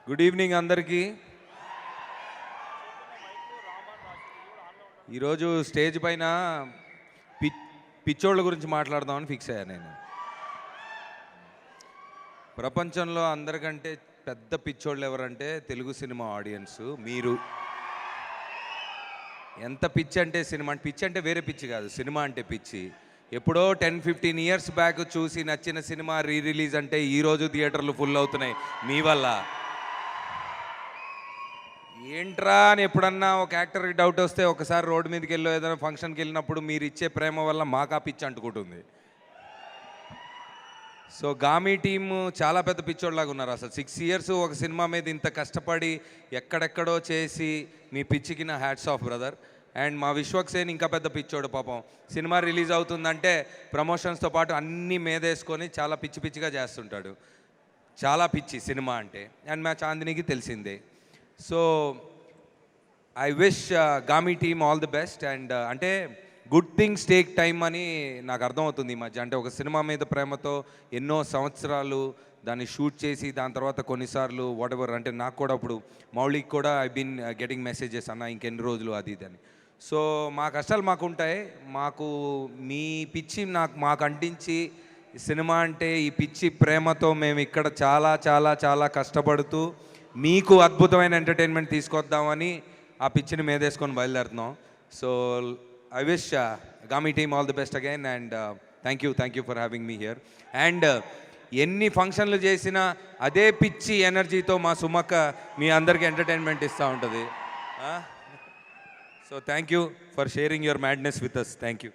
Good evening అందరికీ. ఈరోజు stage పైన పిచ్చోళ్ళ గురించి మాట్లాడదామని ఫిక్స్ అయ్యాను నేను. ప్రపంచంలో అందరికంటే పెద్ద పిచ్చోళ్ళు ఎవరంటే తెలుగు సినిమా ఆడియన్స్. మీరు ఎంత పిచ్చి అంటే సినిమా అంటే పిచ్చి అంటే వేరే పిచ్చి కాదు, సినిమా అంటే పిచ్చి. ఎప్పుడో 10-15 ఇయర్స్ బ్యాక్ చూసి నచ్చిన సినిమా రిలీజ్ అంటే ఈరోజు థియేటర్లు ఫుల్ అవుతున్నాయి మీ వల్ల. ఏంట్రా అని ఎప్పుడన్నా ఒక యాక్టర్కి డౌట్ వస్తే ఒకసారి రోడ్డు మీదకి వెళ్ళో ఏదైనా ఫంక్షన్కి వెళ్ళినప్పుడు మీరు ఇచ్చే ప్రేమ వల్ల మాకా పిచ్చి అంటుకుంటుంది. సో గామీ టీము చాలా పెద్ద పిచ్చోళ్ళలాగా ఉన్నారు. అసలు 6 ఇయర్స్ ఒక సినిమా మీద ఇంత కష్టపడి ఎక్కడెక్కడో చేసి మీ పిచ్చికి నా హ్యాట్స్ ఆఫ్ బ్రదర్. అండ్ మా విశ్వక్సేన్ ఇంకా పెద్ద పిచ్చోడు పాపం. సినిమా రిలీజ్ అవుతుందంటే ప్రమోషన్స్తో పాటు అన్నీ మీదేసుకొని చాలా పిచ్చి పిచ్చిగా చేస్తుంటాడు. చాలా పిచ్చి సినిమా అంటే. అండ్ మా చాందినికి తెలిసిందే. So I wish గామీ team all the best. And అంటే గుడ్ థింగ్స్ టేక్ టైమ్ అని నాకు అర్థమవుతుంది ఈ మధ్య. అంటే ఒక సినిమా మీద ప్రేమతో ఎన్నో సంవత్సరాలు దాన్ని షూట్ చేసి దాని తర్వాత కొన్నిసార్లు వాట్ ఎవర్ అంటే నాకు కూడా ఇప్పుడు మౌళికి కూడా ఐ బీన్ గెటింగ్ మెసేజెస్ అన్న ఇంకెన్ని రోజులు అది ఇది అని. సో మా కష్టాలు మాకు ఉంటాయి. మాకు మీ పిచ్చి మాకు అంటించి సినిమా అంటే ఈ పిచ్చి ప్రేమతో మేము ఇక్కడ చాలా చాలా చాలా కష్టపడుతూ మీకు అద్భుతమైన ఎంటర్టైన్మెంట్ తీసుకొద్దామని ఆ పిచ్చిని మీదేసుకొని బయలుదేరుతున్నాం. So I wish Gami team all the best again and thank you for having me here. And ఎన్ని ఫంక్షన్లు చేసినా అదే పిచ్చి ఎనర్జీతో మా సుమక్క మీ అందరికీ ఎంటర్టైన్మెంట్ ఇస్తూ ఉంటుంది. So thank you for sharing your madness with us. Thank you.